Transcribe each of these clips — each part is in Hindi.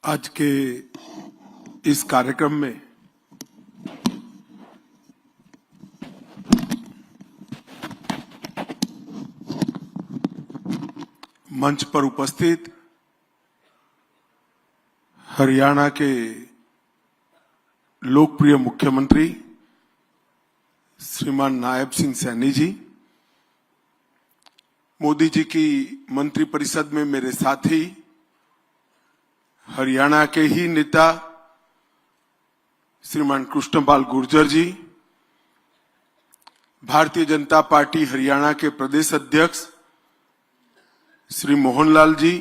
आज के इस कार्यक्रम में मंच पर उपस्थित हरियाणा के लोकप्रिय मुख्यमंत्री श्रीमान नायब सिंह सैनी जी, मोदी जी की मंत्रिपरिषद में मेरे साथी हरियाणा के ही नेता श्रीमान कृष्णपाल गुर्जर जी, भारतीय जनता पार्टी हरियाणा के प्रदेश अध्यक्ष श्री मोहनलाल जी,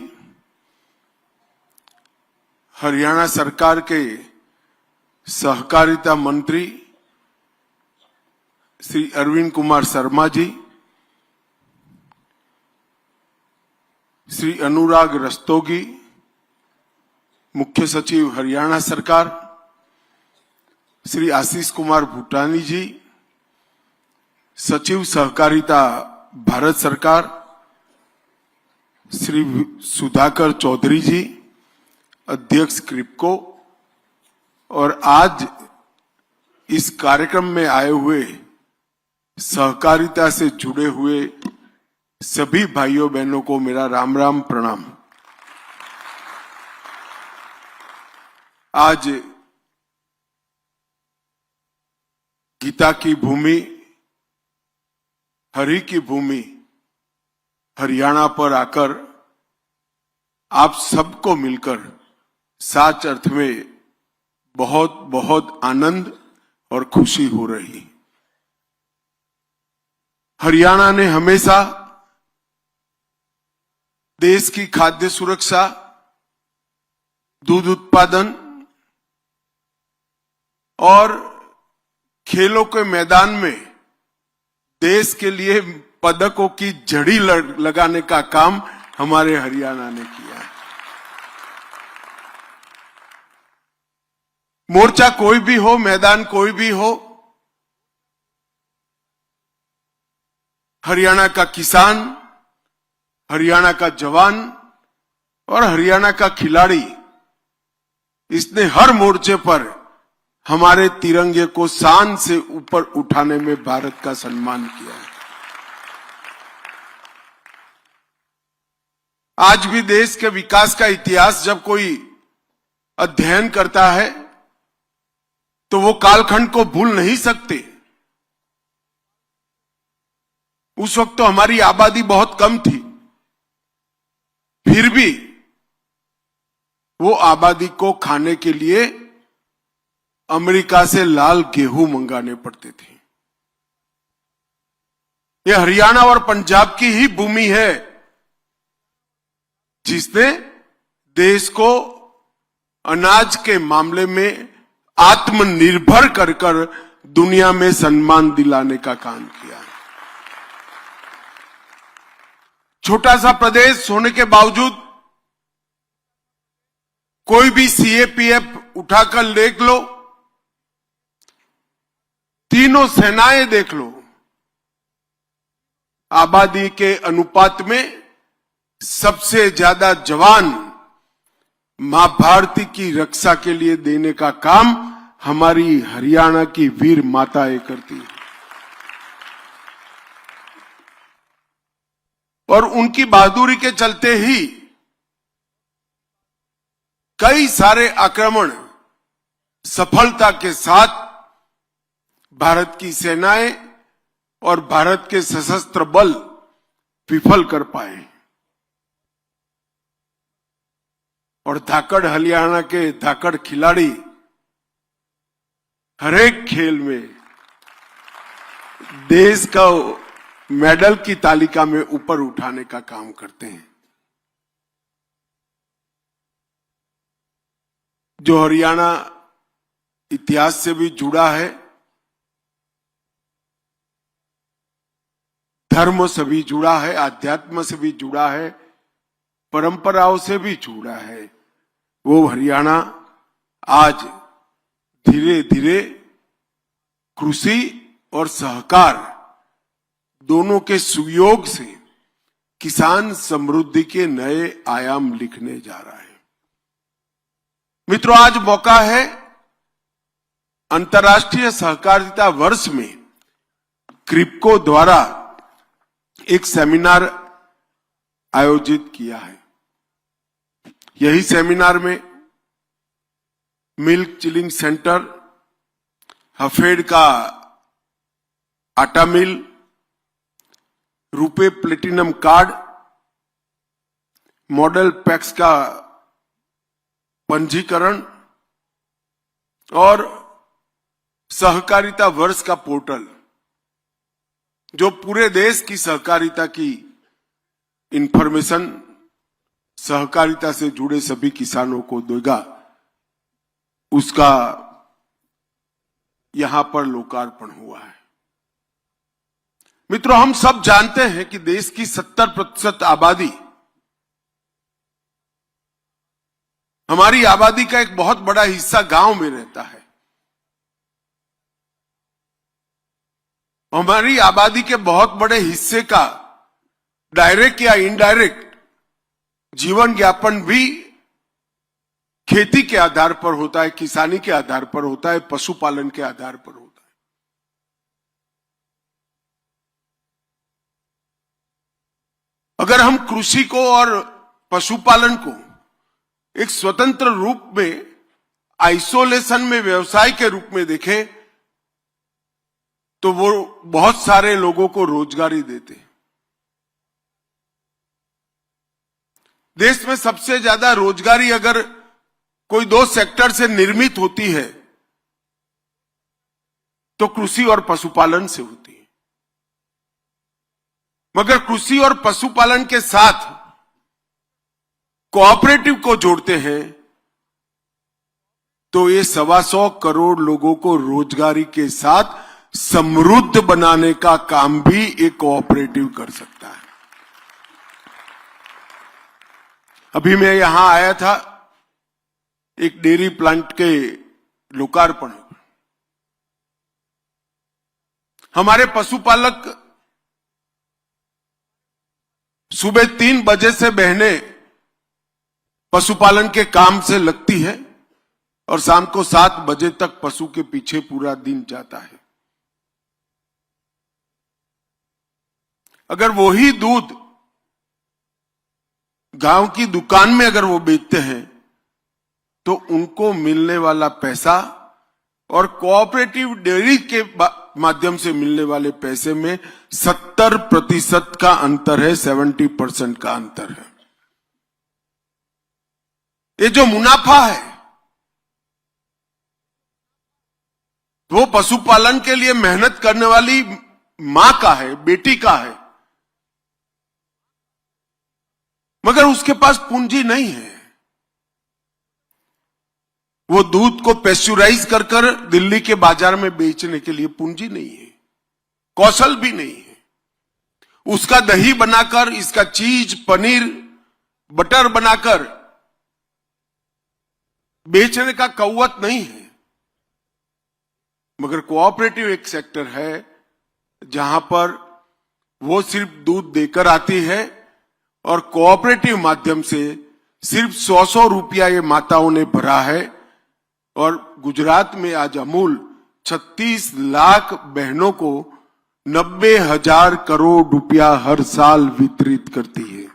हरियाणा सरकार के सहकारिता मंत्री श्री अरविंद कुमार शर्मा जी, श्री अनुराग रस्तोगी, मुख्य सचिव हरियाणा सरकार, श्री आशीष कुमार भूटानी जी, सचिव सहकारिता भारत सरकार, श्री सुधाकर चौधरी जी, अध्यक्ष क्रिप्को, और आज इस कार्यक्रम में आए हुए सहकारिता से जुड़े हुए सभी भाइयों बहनों को मेरा राम राम प्रणाम। आज गीता की भूमि, हरि की भूमि हरियाणा पर आकर आप सबको मिलकर सच अर्थ में बहुत बहुत आनंद और खुशी हो रही। हरियाणा ने हमेशा देश की खाद्य सुरक्षा, दूध उत्पादन और खेलों के मैदान में देश के लिए पदकों की झड़ी लगाने का काम हमारे हरियाणा ने किया है। मोर्चा कोई भी हो, मैदान कोई भी हो, हरियाणा का किसान, हरियाणा का जवान और हरियाणा का खिलाड़ी, इसने हर मोर्चे पर हमारे तिरंगे को शान से ऊपर उठाने में भारत का सम्मान किया है। आज भी देश के विकास का इतिहास जब कोई अध्ययन करता है तो वो कालखंड को भूल नहीं सकते। उस वक्त तो हमारी आबादी बहुत कम थी, फिर भी वो आबादी को खाने के लिए अमेरिका से लाल गेहूं मंगाने पड़ते थे। यह हरियाणा और पंजाब की ही भूमि है जिसने देश को अनाज के मामले में आत्मनिर्भर कर कर दुनिया में सम्मान दिलाने का काम किया। छोटा सा प्रदेश होने के बावजूद कोई भी सीएपीएफ उठाकर देख लो, तीनों सेनाएं देख लो, आबादी के अनुपात में सबसे ज्यादा जवान मां भारती की रक्षा के लिए देने का काम हमारी हरियाणा की वीर माताएं करती हैं। और उनकी बहादुरी के चलते ही कई सारे आक्रमण सफलता के साथ भारत की सेनाएं और भारत के सशस्त्र बल विफल कर पाए। और धाकड़ हरियाणा के धाकड़ खिलाड़ी हर एक खेल में देश का मेडल की तालिका में ऊपर उठाने का काम करते हैं। जो हरियाणा इतिहास से भी जुड़ा है, धर्म से भी जुड़ा है, आध्यात्म से भी जुड़ा है, परंपराओं से भी जुड़ा है, वो हरियाणा आज धीरे धीरे कृषि और सहकार दोनों के सुयोग से किसान समृद्धि के नए आयाम लिखने जा रहा है। मित्रों, आज मौका है अंतर्राष्ट्रीय सहकारिता वर्ष में क्रिप्को द्वारा एक सेमिनार आयोजित किया है। यही सेमिनार में मिल्क चिलिंग सेंटर, हफेड का आटा mill, RuPay platinum card, model PACS का पंजीकरण और सहकारिता वर्ष का पोर्टल, जो पूरे देश की सहकारिता की इंफॉर्मेशन सहकारिता से जुड़े सभी किसानों को देगा, उसका यहां पर लोकार्पण हुआ है। मित्रों, हम सब जानते हैं कि देश की 70% आबादी, हमारी आबादी का एक बहुत बड़ा हिस्सा गांव में रहता है। हमारी आबादी के बहुत बड़े हिस्से का डायरेक्ट या इनडायरेक्ट जीवन यापन भी खेती के आधार पर होता है, किसानी के आधार पर होता है, पशुपालन के आधार पर होता है। अगर हम कृषि को और पशुपालन को एक स्वतंत्र रूप में, आइसोलेशन में व्यवसाय के रूप में देखें तो वो बहुत सारे लोगों को रोजगारी देते हैं। देश में सबसे ज्यादा रोजगारी अगर कोई दो सेक्टर से निर्मित होती है तो कृषि और पशुपालन से होती है। मगर कृषि और पशुपालन के साथ कोऑपरेटिव को जोड़ते हैं तो ये 125 करोड़ लोगों को रोजगारी के साथ समृद्ध बनाने का काम भी एक कोऑपरेटिव कर सकता है। अभी मैं यहां आया था एक डेयरी प्लांट के लोकार्पण। हमारे पशुपालक सुबह 3 बजे से बहनें पशुपालन के काम से लगती है और शाम को 7 बजे तक पशु के पीछे पूरा दिन जाता है। अगर वही दूध गांव की दुकान में अगर वो बेचते हैं तो उनको मिलने वाला पैसा और कोऑपरेटिव डेयरी के माध्यम से मिलने वाले पैसे में 70% का अंतर है, 70% का अंतर है। ये जो मुनाफा है वो पशुपालन के लिए मेहनत करने वाली मां का है, बेटी का है, मगर उसके पास पूंजी नहीं है। वो दूध को पेस्चुराइज कर कर दिल्ली के बाजार में बेचने के लिए पूंजी नहीं है, कौशल भी नहीं है। उसका दही बनाकर, इसका चीज, पनीर, बटर बनाकर बेचने का कौवत नहीं है। मगर कोऑपरेटिव एक सेक्टर है जहां पर वो सिर्फ दूध देकर आती है और कोऑपरेटिव माध्यम से सिर्फ 100 रुपया ये माताओं ने भरा है। और गुजरात में आज अमूल 36 लाख बहनों को 90,000 करोड़ रुपया हर साल वितरित करती है।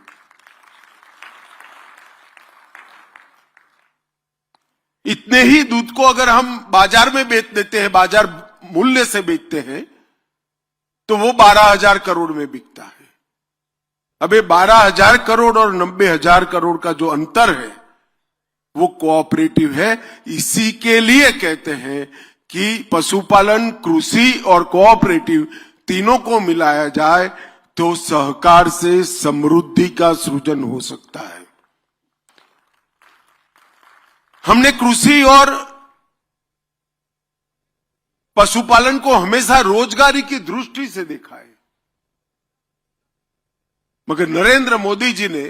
इतने ही दूध को अगर हम बाजार में बेच देते हैं, बाजार मूल्य से बेचते हैं, तो वो 12,000 करोड़ में बिकता है। अब ये 12,000 करोड़ और 90,000 करोड़ का जो अंतर है वो कोऑपरेटिव है। इसी के लिए कहते हैं कि पशुपालन, कृषि और कोऑपरेटिव तीनों को मिलाया जाए तो सहकार से समृद्धि का सृजन हो सकता है। हमने कृषि और पशुपालन को हमेशा रोजगारी की दृष्टि से देखा है, मगर नरेंद्र मोदी जी ने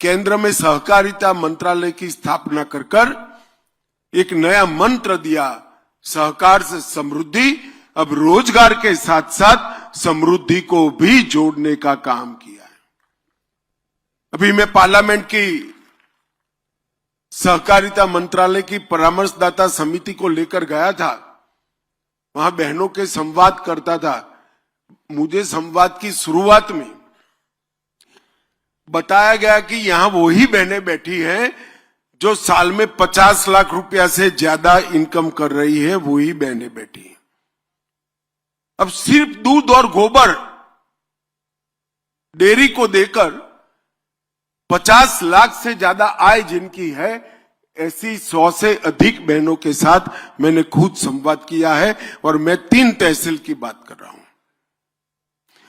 केंद्र में सहकारिता मंत्रालय की स्थापना कर एक नया मंत्र दिया, सहकार से समृद्धि। अब रोजगार के साथ साथ समृद्धि को भी जोड़ने का काम किया है। अभी मैं पार्लियामेंट की सहकारिता मंत्रालय की परामर्शदाता समिति को लेकर गया था, वहां बहनों के संवाद करता था। मुझे संवाद की शुरुआत में बताया गया कि यहां वही बहनें बैठी हैं जो साल में 50 लाख रुपया से ज्यादा इनकम कर रही है, वही बहनें बैठी हैं। अब सिर्फ दूध और गोबर डेयरी को देकर 50 लाख से ज्यादा आय जिनकी है, ऐसी 100 से अधिक बहनों के साथ मैंने खुद संवाद किया है और मैं 3 तहसील की बात कर रहा हूं।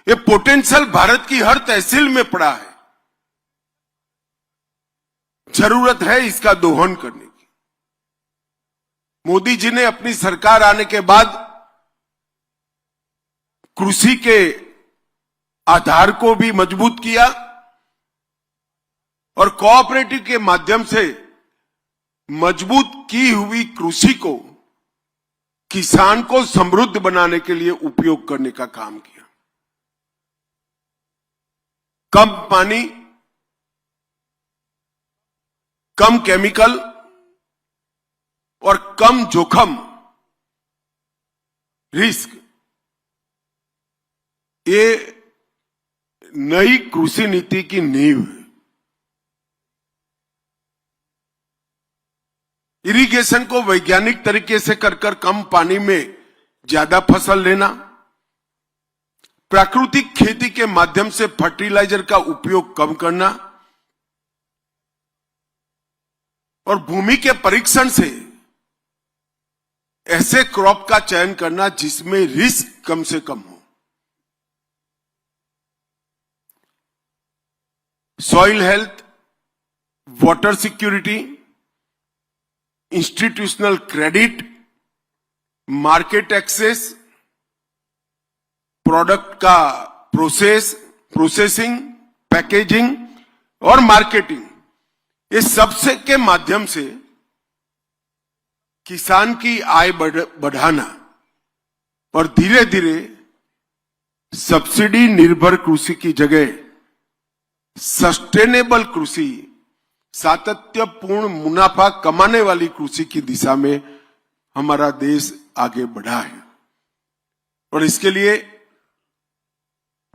ये पोटेंशियल भारत की हर तहसील में पड़ा है। जरूरत है इसका दोहन करने की। मोदी जी ने अपनी सरकार आने के बाद कृषि के आधार को भी मजबूत किया और कोऑपरेटिव के माध्यम से मजबूत की हुई कृषि को किसान को समृद्ध बनाने के लिए उपयोग करने का काम किया। कम पानी, कम केमिकल और कम जोखिम, रिस्क, ये नई कृषि नीति की नींव है। इरिगेशन को वैज्ञानिक तरीके से कर कम पानी में ज्यादा फसल लेना, प्राकृतिक खेती के माध्यम से फर्टिलाइजर का उपयोग कम करना और भूमि के परीक्षण से ऐसे क्रॉप का चयन करना जिसमें रिस्क कम से कम हो। Soil health, water security, institutional credit, market access, product का प्रोसेसिंग, पैकेजिंग और मार्केटिंग, ये सबसे के माध्यम से किसान की आय बढ़ाना और धीरे धीरे सब्सिडी निर्भर कृषि की जगह सस्टेनेबल कृषि, सातत्यपूर्ण मुनाफा कमाने वाली कृषि की दिशा में हमारा देश आगे बढ़ा है। और इसके लिए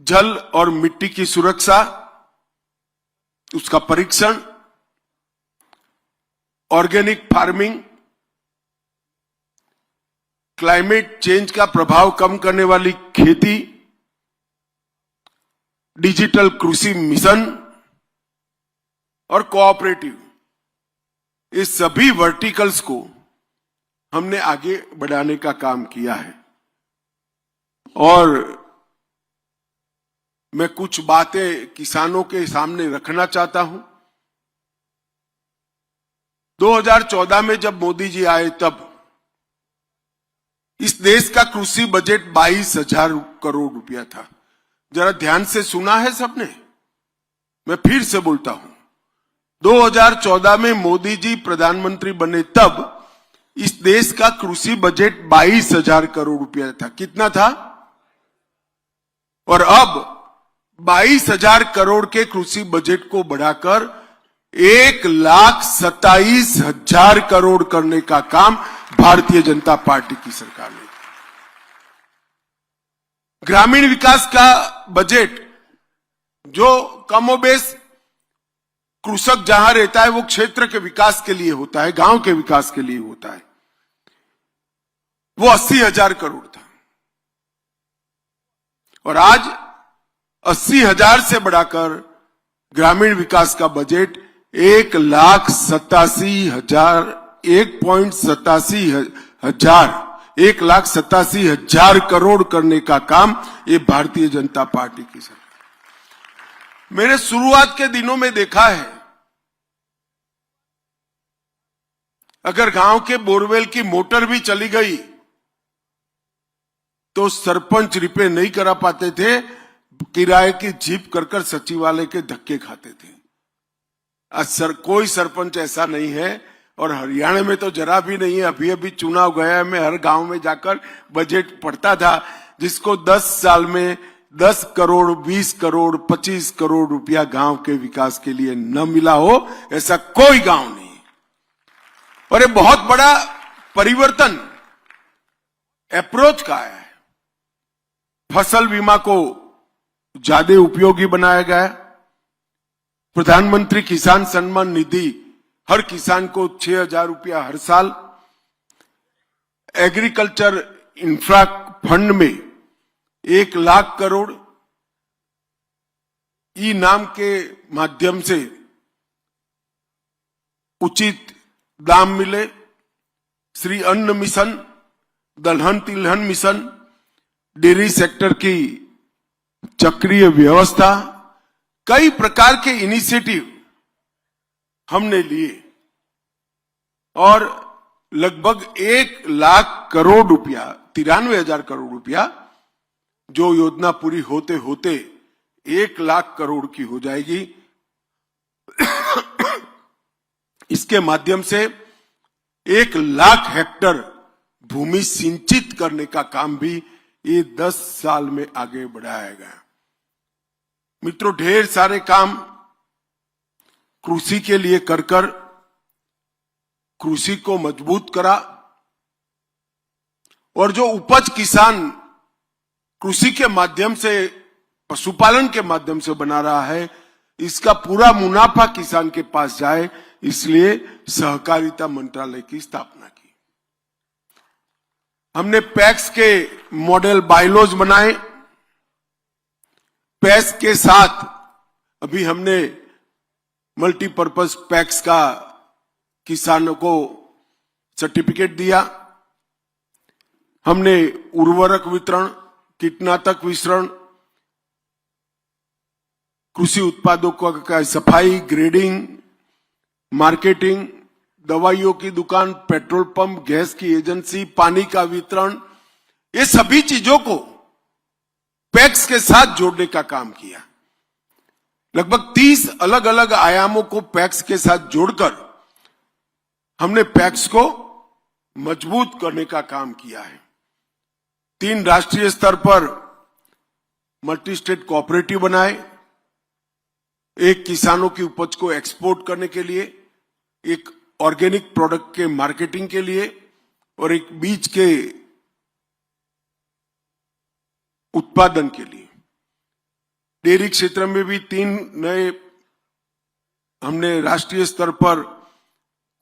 जल और मिट्टी की सुरक्षा, उसका परीक्षण, ऑर्गेनिक फार्मिंग, क्लाइमेट चेंज का प्रभाव कम करने वाली खेती, डिजिटल कृषि मिशन और कोऑपरेटिव, इस सभी वर्टिकल्स को हमने आगे बढ़ाने का काम किया है। और मैं कुछ बातें किसानों के सामने रखना चाहता हूं। 2014 में जब मोदी जी आए तब इस देश का कृषि बजट 22,000 करोड़ रुपया था। जरा ध्यान से सुना है सबने? मैं फिर से बोलता हूं, 2014 में मोदी जी प्रधानमंत्री बने तब इस देश का कृषि बजट 22,000 करोड़ रुपया था। कितना था? और अब 22,000 करोड़ के कृषि बजट को बढ़ाकर 1,27,000 करोड़ करने का काम भारतीय जनता पार्टी की सरकार ने। ग्रामीण विकास का बजट जो कमोबेश कृषक जहां रहता है वो क्षेत्र के विकास के लिए होता है, गांव के विकास के लिए होता है, वो 80,000 करोड़ था। और आज 80,000 से बढ़ाकर ग्रामीण विकास का बजट 1,87,000 करोड़ करने का काम ये भारतीय जनता पार्टी की सरकार। मैंने शुरुआत के दिनों में देखा है, अगर गांव के बोरवेल की मोटर भी चली गई तो सरपंच रिपेयर नहीं करा पाते थे, किराए की जीप कर सचिवालय के धक्के खाते थे। आज कोई सरपंच ऐसा नहीं है, और हरियाणा में तो जरा भी नहीं है। अभी अभी चुनाव गया, मैं हर गांव में जाकर बजट पढ़ता था, जिसको 10 साल में 10 करोड़, 20 करोड़, 25 करोड़ रुपया गांव के विकास के लिए न मिला हो, ऐसा कोई गांव नहीं। और ये बहुत बड़ा परिवर्तन अप्रोच का आया है। फसल बीमा को ज्यादा उपयोगी बनाया गया है। प्रधानमंत्री किसान सम्मान निधि हर किसान को 6,000 रुपया हर साल। एग्रीकल्चर इंफ्रा फंड में 1 लाख करोड़ ई नाम के माध्यम से उचित दाम मिले। श्री अन्न मिशन, दलहन तिलहन मिशन, डेयरी सेक्टर की चक्रीय व्यवस्था, कई प्रकार के इनिशिएटिव हमने लिए और लगभग 1 लाख करोड़ रुपया, 93,000 करोड़ रुपया, जो योजना पूरी होते होते 1 लाख करोड़ की हो जाएगी। इसके माध्यम से 1 लाख हेक्टर भूमि सिंचित करने का काम भी ये 10 साल में आगे बढ़ाया गया। मित्रों, ढेर सारे काम कृषि के लिए कर कृषि को मजबूत करा और जो उपज किसान कृषि के माध्यम से, पशुपालन के माध्यम से बना रहा है, इसका पूरा मुनाफा किसान के पास जाए, इसलिए सहकारिता मंत्रालय की स्थापना की। हमने पैक्स के मॉडल बायलॉज बनाए। पैक्स के साथ अभी हमने मल्टीपर्पज पैक्स का किसानों को सर्टिफिकेट दिया। हमने उर्वरक वितरण, कीटनाशक वितरण, कृषि उत्पादों का सफाई, ग्रेडिंग, मार्केटिंग, दवाइयों की दुकान, पेट्रोल पंप, गैस की एजेंसी, पानी का वितरण, ये सभी चीजों को पैक्स के साथ जोड़ने का काम किया। लगभग 30 अलग अलग आयामों को पैक्स के साथ जोड़कर हमने पैक्स को मजबूत करने का काम किया है। 3 राष्ट्रीय स्तर पर मल्टी स्टेट कोऑपरेटिव बनाए, एक किसानों की उपज को एक्सपोर्ट करने के लिए, एक ऑर्गेनिक प्रोडक्ट के मार्केटिंग के लिए और एक बीज के उत्पादन के लिए। डेयरी क्षेत्र में भी 3 नए हमने राष्ट्रीय स्तर पर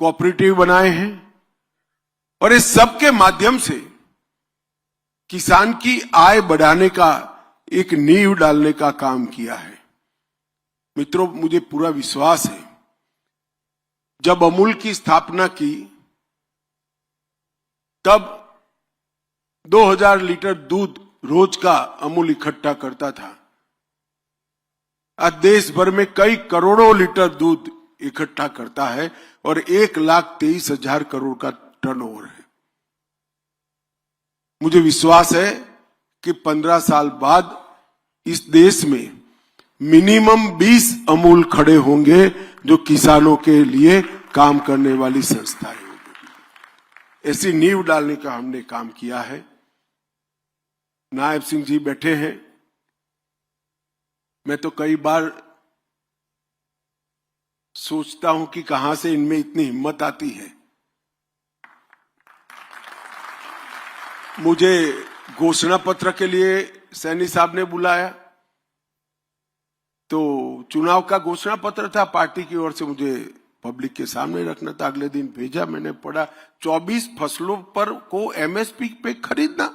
कोऑपरेटिव बनाए हैं और इस सब के माध्यम से किसान की आय बढ़ाने का एक नींव डालने का काम किया है। मित्रों, मुझे पूरा विश्वास है, जब अमूल की स्थापना की तब 2000 लीटर दूध रोज का अमूल इकट्ठा करता था। आज देश भर में कई करोड़ों लीटर दूध इकट्ठा करता है और 1,23,000 करोड़ का टर्नओवर है। मुझे विश्वास है कि 15 साल बाद इस देश में मिनिमम 20 अमूल खड़े होंगे जो किसानों के लिए काम करने वाली संस्थाएं होंगी। ऐसी नींव डालने का हमने काम किया है। नायब सिंह जी बैठे हैं। मैं तो कई बार सोचता हूं कि कहां से इनमें इतनी हिम्मत आती है। मुझे घोषणा पत्र के लिए सैनी साहब ने बुलाया, तो चुनाव का घोषणा पत्र था, पार्टी की ओर से मुझे पब्लिक के सामने रखना था। अगले दिन भेजा, मैंने पढ़ा 24 फसलों पर को एमएसपी पे खरीदना।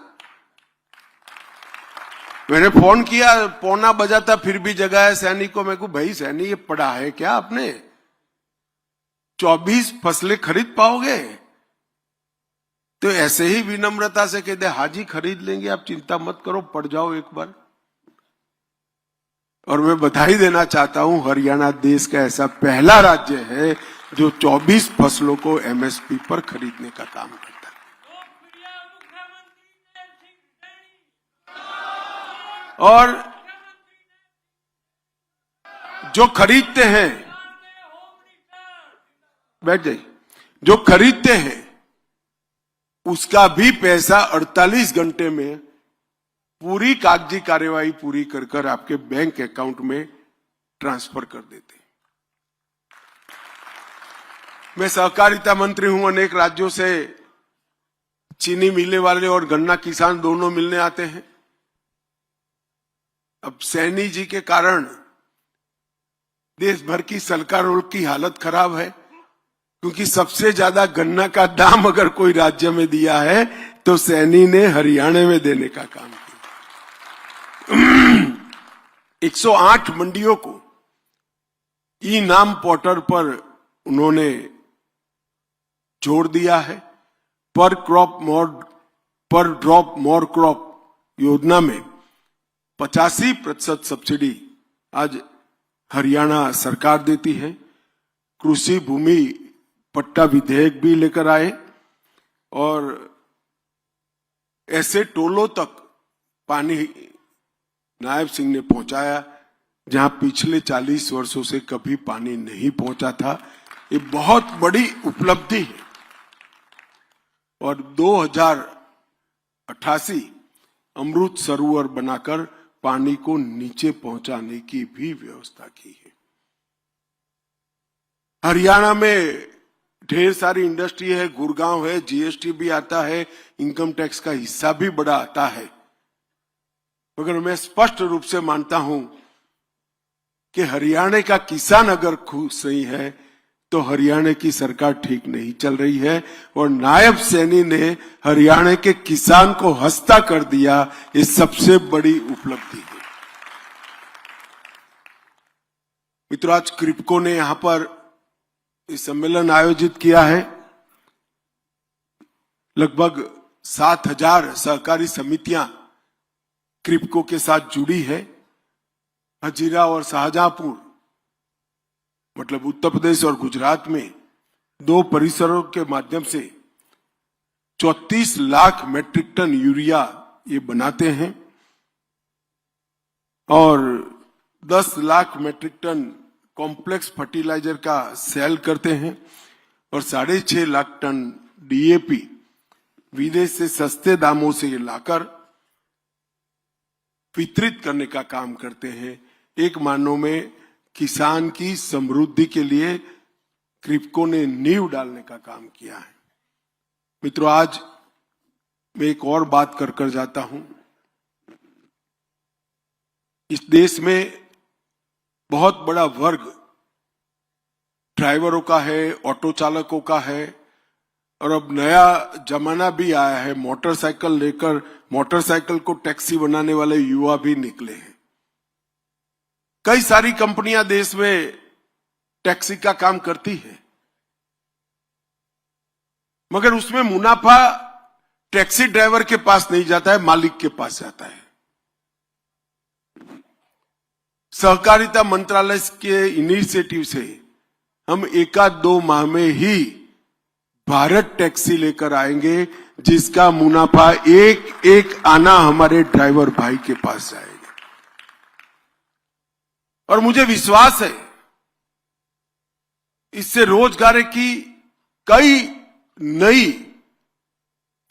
मैंने फोन किया, पौना बजा था, फिर भी जगह है सैनी को। मैं को भाई सैनी, ये पढ़ा है क्या आपने? 24 फसलें खरीद पाओगे? तो ऐसे ही विनम्रता से कहते, हाजी खरीद लेंगे, आप चिंता मत करो, पढ़ जाओ एक बार। और मैं बधाई देना चाहता हूं, हरियाणा देश का ऐसा पहला राज्य है जो 24 फसलों को एमएसपी पर खरीदने का काम करता है। और जो खरीदते हैं, बैठ जाइए, जो खरीदते हैं उसका भी पैसा 48 घंटे में पूरी कागजी कार्यवाही पूरी कर आपके बैंक अकाउंट में ट्रांसफर कर देते हैं। मैं सहकारिता मंत्री हूं, अनेक राज्यों से चीनी मिलने वाले और गन्ना किसान दोनों मिलने आते हैं। अब सैनी जी के कारण देश भर की सरकारों की हालत खराब है, क्योंकि सबसे ज्यादा गन्ना का दाम अगर कोई राज्य में दिया है तो सैनी ने हरियाणा में देने का काम किया। 108 मंडियों को ई नाम पोर्टल पर उन्होंने जोड़ दिया है। पर ड्रॉप मोर क्रॉप योजना में 85% सब्सिडी आज हरियाणा सरकार देती है। कृषि भूमि पट्टा विधेयक भी लेकर आए और ऐसे टोलों तक पानी नायब सिंह ने पहुंचाया जहां पिछले 40 वर्षों से कभी पानी नहीं पहुंचा था। ये बहुत बड़ी उपलब्धि है। और 2088 अमृत सरोवर बनाकर पानी को नीचे पहुंचाने की भी व्यवस्था की है। हरियाणा में ढेर सारी इंडस्ट्री है, गुड़गांव है, जीएसटी भी आता है, इनकम टैक्स का हिस्सा भी बड़ा आता है। मगर मैं स्पष्ट रूप से मानता हूं कि हरियाणा का किसान अगर खुश नहीं है तो हरियाणा की सरकार ठीक नहीं चल रही है। और नायब सैनी ने हरियाणा के किसान को हंसता कर दिया, ये सबसे बड़ी उपलब्धि है। मित्रों, आज क्रिप्को ने यहां पर इस सम्मेलन आयोजित किया है। लगभग 7000 सहकारी समितियां क्रिप्को के साथ जुड़ी है। हजीरा और शाहजहांपुर, मतलब उत्तर प्रदेश और गुजरात में 2 परिसरों के माध्यम से 34 लाख मेट्रिक टन यूरिया ये बनाते हैं और 10 lakh metric ton complex fertiliser का सेल करते हैं और 6.5 लाख टन डीएपी विदेश से सस्ते दामों से ये लाकर वितरित करने का काम करते हैं। एक मानों में किसान की समृद्धि के लिए क्रिप्को ने नींव डालने का काम किया है। मित्रों, आज मैं एक और बात कर जाता हूं। इस देश में बहुत बड़ा वर्ग ड्राइवरों का है, ऑटो चालकों का है और अब नया जमाना भी आया है, मोटरसाइकिल लेकर मोटरसाइकिल को टैक्सी बनाने वाले युवा भी निकले हैं। कई सारी कंपनियां देश में टैक्सी का काम करती है, मगर उसमें मुनाफा टैक्सी ड्राइवर के पास नहीं जाता है, मालिक के पास जाता है। सहकारिता मंत्रालय के इनिशिएटिव से हम 1-2 माह में ही भारत टैक्सी लेकर आएंगे, जिसका मुनाफा एक आना हमारे ड्राइवर भाई के पास जाएगा। और मुझे विश्वास है इससे रोजगार की कई नई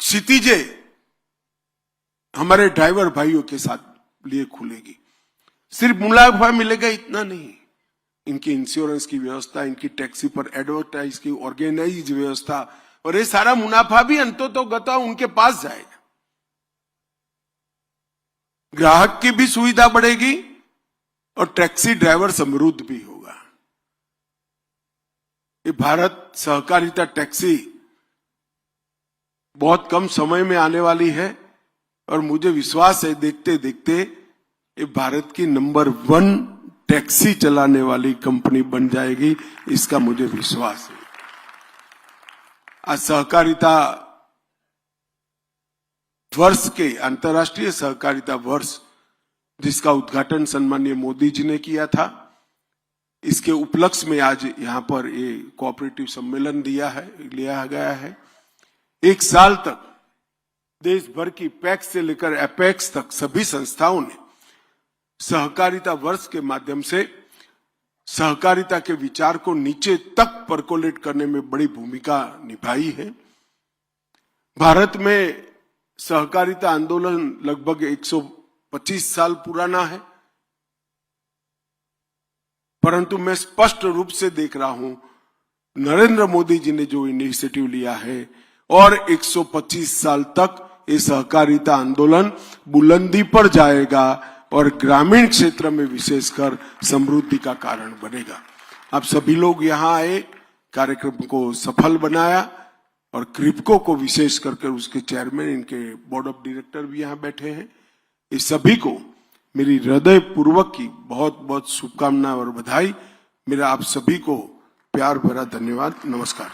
क्षितिजें हमारे ड्राइवर भाइयों के साथ लिए खुलेगी। सिर्फ मुनाफा मिलेगा इतना नहीं, इनकी इंश्योरेंस की व्यवस्था, इनकी टैक्सी पर एडवर्टाइज की ऑर्गेनाइज व्यवस्था, और ये सारा मुनाफा भी अंततोगत्वा उनके पास जाएगा। ग्राहक की भी सुविधा बढ़ेगी और टैक्सी ड्राइवर समृद्ध भी होगा। ये भारत सहकारिता टैक्सी बहुत कम समय में आने वाली है और मुझे विश्वास है देखते देखते ये भारत की नंबर 1 टैक्सी चलाने वाली कंपनी बन जाएगी, इसका मुझे विश्वास है। आज सहकारिता वर्ष के, अंतर्राष्ट्रीय सहकारिता वर्ष जिसका उद्घाटन सम्माननीय मोदी जी ने किया था, इसके उपलक्ष्य में आज यहां पर ये कोऑपरेटिव सम्मेलन लिया गया है। 1 साल तक देश भर की पैक्स से लेकर एपेक्स तक सभी संस्थाओं ने सहकारिता वर्ष के माध्यम से सहकारिता के विचार को नीचे तक परकोलेट करने में बड़ी भूमिका निभाई है। भारत में सहकारिता आंदोलन लगभग 125 साल पुराना है, परंतु मैं स्पष्ट रूप से देख रहा हूं नरेंद्र मोदी जी ने जो इनिशिएटिव लिया है और 125 साल तक ये सहकारिता आंदोलन बुलंदी पर जाएगा और ग्रामीण क्षेत्र में विशेषकर समृद्धि का कारण बनेगा। आप सभी लोग यहाँ आए, कार्यक्रम को सफल बनाया और क्रिप्को को विशेष करके उसके चेयरमैन, इनके बोर्ड ऑफ डायरेक्टर भी यहाँ बैठे हैं, इस सभी को मेरी हृदय पूर्वक की बहुत बहुत शुभकामनाएं और बधाई। मेरा आप सभी को प्यार भरा धन्यवाद। नमस्कार।